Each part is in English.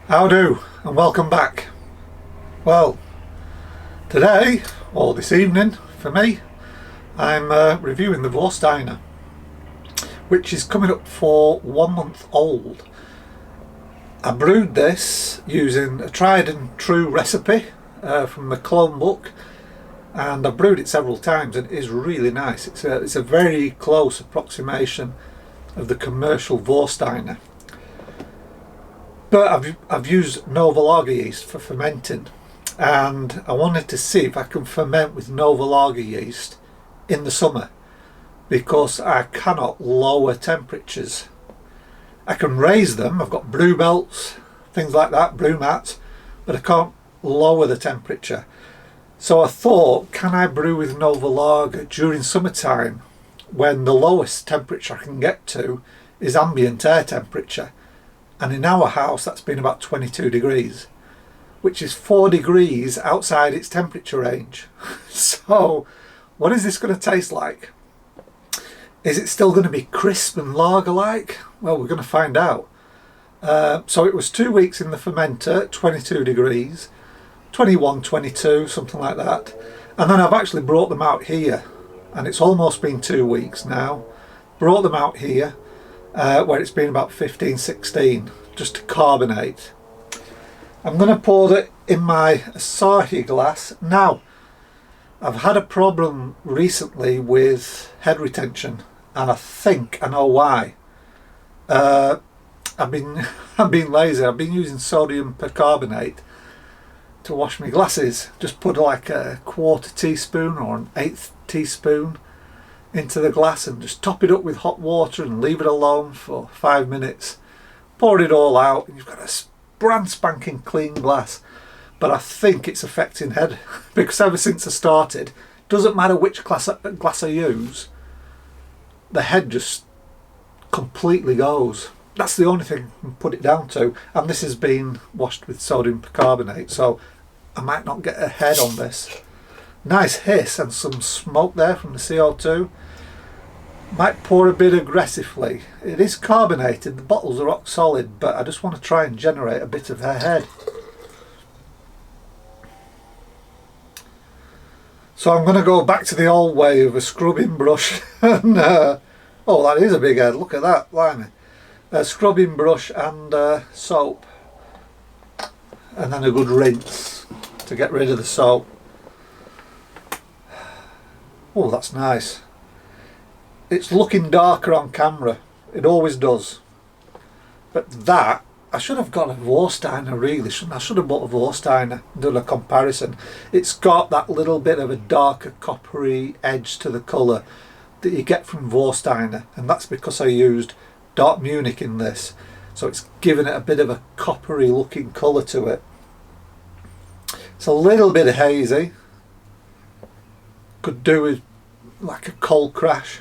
How do, and welcome back. Well, today, or this evening for me, I'm reviewing the Warsteiner, which is coming up for 1 month old. I brewed this using a tried and true recipe from the clone book, and I've brewed it several times and it is really nice. It's a very close approximation of the commercial Warsteiner. But I've used Novalager yeast for fermenting, and I wanted to see if I can ferment with Novalager yeast in the summer, because I cannot lower temperatures. I can raise them, I've got brew belts, things like that, brew mats, but I can't lower the temperature. So I thought, can I brew with Novalager during summertime when the lowest temperature I can get to is ambient air temperature? And in our house that's been about 22 degrees, which is 4 degrees outside its temperature range. So what is this going to taste like? Is it still going to be crisp and lager-like? Well, we're going to find out. So it was 2 weeks in the fermenter at 22 degrees, 21, 22, something like that. And then I've actually brought them out here, and it's almost been 2 weeks now. Brought them out here, where it's been about 15, 16, just to carbonate. I'm going to pour it in my Asahi glass. Now, I've had a problem recently with head retention, and I think I know why. I've been lazy. I've been using sodium percarbonate to wash my glasses. Just put like a 1/4 teaspoon or an 1/8 teaspoon into the glass and just top it up with hot water and leave it alone for 5 minutes. Pour it all out and you've got a brand spanking clean glass. But I think it's affecting head, because ever since I started, doesn't matter which glass I use, the head just completely goes. That's the only thing I can put it down to, and this has been washed with sodium percarbonate, so I might not get a head on this. Nice hiss and some smoke there from the CO2. Might pour a bit aggressively. It is carbonated, the bottles are rock solid, but I just want to try and generate a bit of her head. So I'm going to go back to the old way of a scrubbing brush and oh, that is a big head, look at that, blimey. A scrubbing brush and soap, and then a good rinse to get rid of the soap. Oh, that's nice. It's looking darker on camera, it always does. But that, I should have got a Warsteiner really, shouldn't I? I should have bought a Warsteiner and done a comparison. It's got that little bit of a darker coppery edge to the colour that you get from Warsteiner, and that's because I used dark Munich in this, so it's given it a bit of a coppery looking colour to it. It's a little bit hazy, could do with like a cold crash,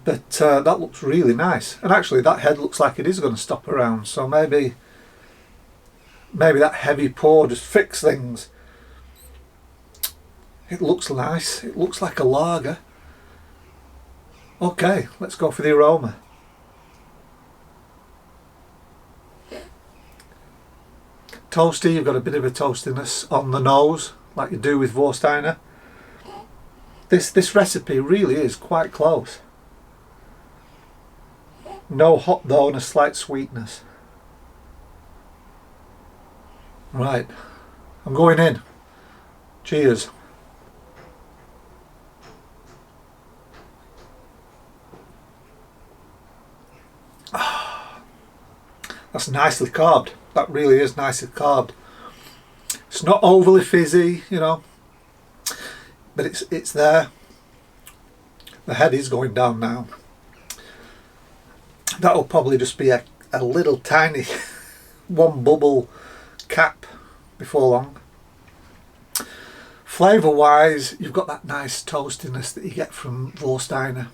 but that looks really nice. And actually that head looks like it is going to stop around, so maybe that heavy pour just fix things. It looks nice, it looks like a lager. Okay, let's go for the aroma. Toasty, you've got a bit of a toastiness on the nose like you do with Warsteiner. This recipe really is quite close. No hop though, and a slight sweetness. Right, I'm going in. Cheers. That's nicely carved. That really is nicely carved. It's not overly fizzy, you know, but it's there. The head is going down now. That'll probably just be a little tiny one bubble cap before long. Flavour wise, you've got that nice toastiness that you get from Warsteiner.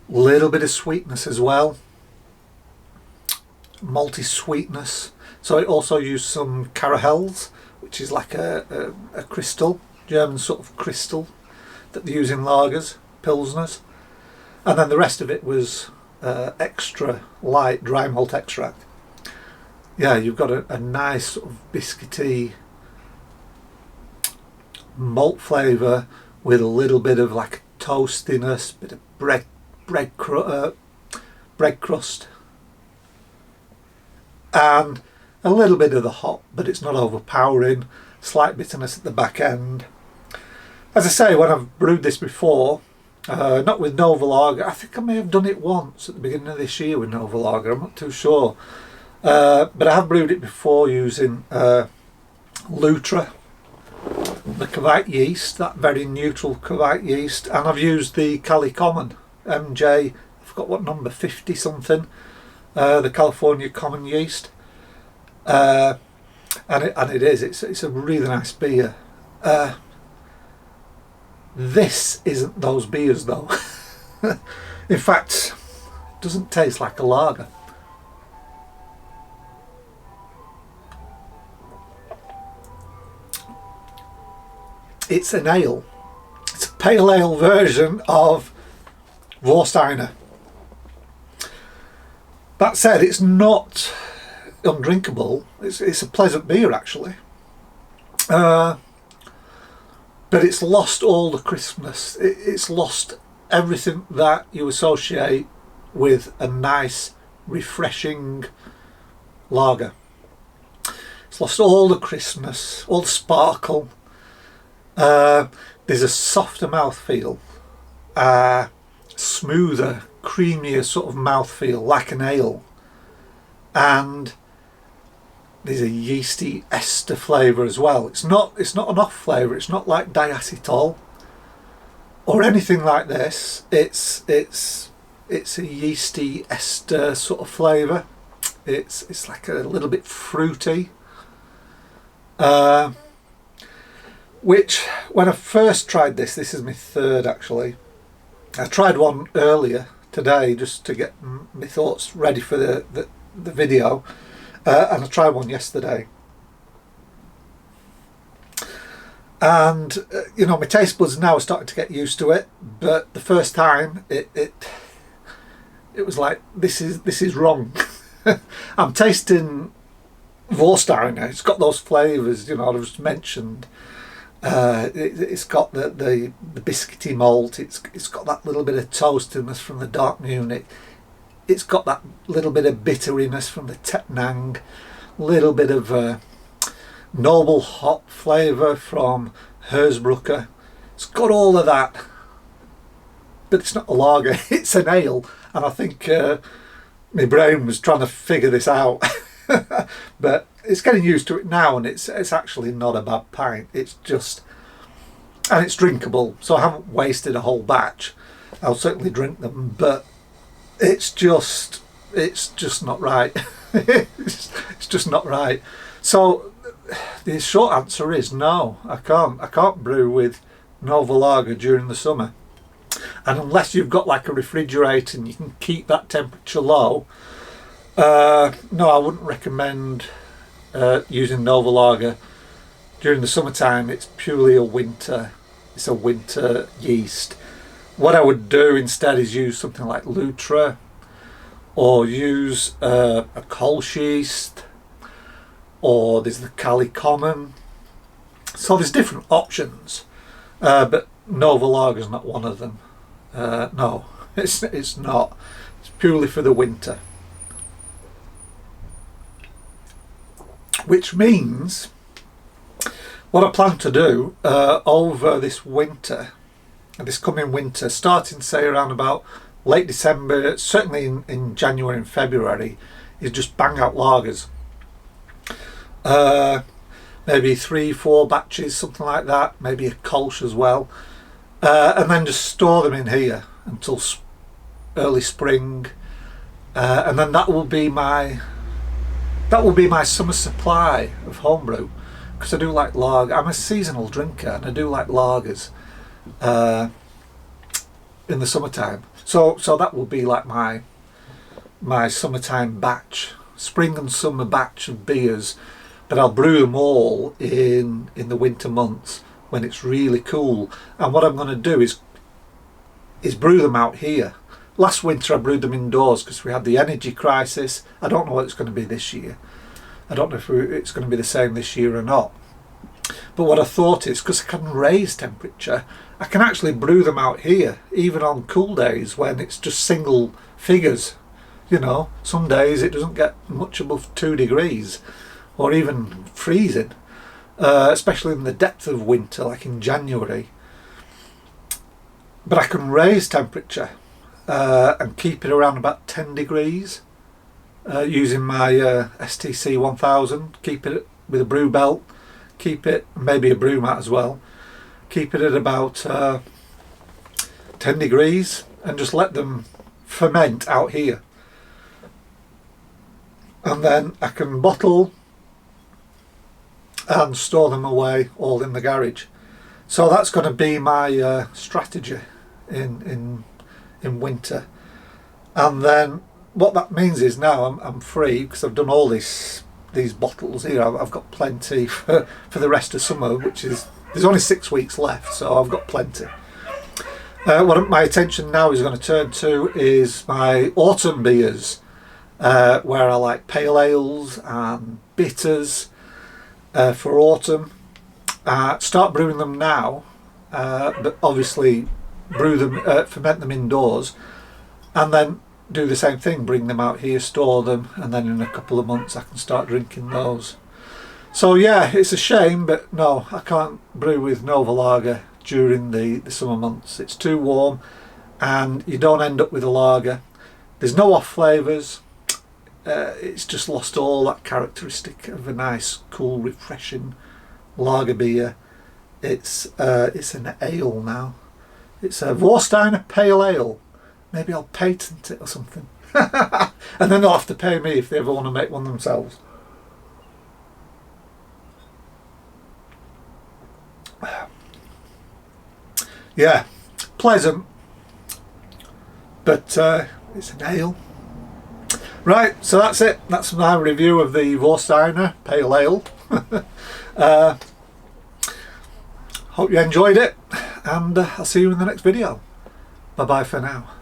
Little bit of sweetness as well. Malty sweetness. So it also used some Carahels, which is like a crystal, German sort of crystal that they use in lagers, pilsners. And then the rest of it was extra light dry malt extract. yeah, you've got a nice sort of biscuity malt flavour with a little bit of like toastiness, bit of bread crust, and a little bit of the hop, but it's not overpowering. Slight bitterness at the back end. As I say, when I've brewed this before, not with Novalager, I think I may have done it once at the beginning of this year with Novalager, I'm not too sure. But I have brewed it before using Lutra, the Kvite yeast, that very neutral Kvite yeast, and I've used the Cali Common MJ, I forgot what number, 50 something, the California Common yeast, and it's a really nice beer. This isn't those beers though. In fact, it doesn't taste like a lager. It's an ale. It's a pale ale version of Warsteiner. That said, it's not undrinkable. It's a pleasant beer actually. But it's lost all the crispness. It's lost everything that you associate with a nice, refreshing lager. It's lost all the crispness, all the sparkle. There's a softer mouthfeel, smoother, creamier sort of mouthfeel, like an ale, and there's a yeasty ester flavour as well. It's not an off flavour. It's not like diacetyl or anything like this. It's a yeasty ester sort of flavour. It's like a little bit fruity. Which, when I first tried this is my third actually. I tried one earlier today just to get my thoughts ready for the video, and I tried one yesterday. And you know, my taste buds now are starting to get used to it, but the first time it was like, this is wrong. I'm tasting Warsteiner. It's got those flavours, you know, I just mentioned. It's got the biscuity malt. It's got that little bit of toastiness from the dark Munich. It's got that little bit of bitteriness from the Tettnang. Little bit of noble hop flavour from Hersbrucker. It's got all of that, but it's not a lager. It's an ale, and I think my brain was trying to figure this out. But it's getting used to it now, and it's actually not a bad pint. It's just, and it's drinkable, so I haven't wasted a whole batch. I'll certainly drink them, but it's just not right. It's just not right. So the short answer is no, I can't brew with Novalager during the summer, and unless you've got like a refrigerator and you can keep that temperature low, no, I wouldn't recommend using Novalager during the summertime. It's purely a winter yeast. What I would do instead is use something like Lutra, or use a Kolsch yeast, or there's the Cali Common. So there's different options, but Novalager is not one of them. No, it's not. It's purely for the winter. Which means what I plan to do over this winter, this coming winter, starting say around about late December, certainly in January and February, is just bang out lagers. Maybe 3-4 batches, something like that, maybe a Kolsch as well, and then just store them in here until early spring, and then that will be my summer supply of homebrew, because I do like lager. I'm a seasonal drinker, and I do like lagers in the summertime. So that will be like my summertime batch, spring and summer batch of beers. But I'll brew them all in the winter months when it's really cool. And what I'm going to do is brew them out here. Last winter I brewed them indoors because we had the energy crisis. I don't know what it's going to be this year. I don't know if it's going to be the same this year or not. But what I thought is, because I can raise temperature, I can actually brew them out here, even on cool days when it's just single figures. You know, some days it doesn't get much above 2 degrees, or even freezing, especially in the depth of winter, like in January. But I can raise temperature and keep it around about 10 degrees using my STC 1000. Keep it with a brew belt, keep it, maybe a brew mat as well, keep it at about 10 degrees and just let them ferment out here. And then I can bottle and store them away all in the garage. So that's going to be my strategy in winter. And then what that means is now I'm free, because I've done all these bottles here. I've got plenty for the rest of summer, which is, there's only 6 weeks left, so I've got plenty. What my attention now is going to turn to is my autumn beers, where I like pale ales and bitters for autumn. Start brewing them now, but obviously brew them, ferment them indoors, and then do the same thing, bring them out here, store them, and then in a couple of months I can start drinking those. So yeah, it's a shame, but no, I can't brew with Novalager during the summer months. It's too warm and you don't end up with a lager. There's no off flavours. It's just lost all that characteristic of a nice, cool, refreshing lager beer. It's an ale now. It's a Warsteiner pale ale. Maybe I'll patent it or something. And then they'll have to pay me if they ever want to make one themselves. Yeah, pleasant, but it's an ale. Right, so that's it. That's my review of the Warsteiner Pale Ale. Hope you enjoyed it, and I'll see you in the next video. Bye bye for now.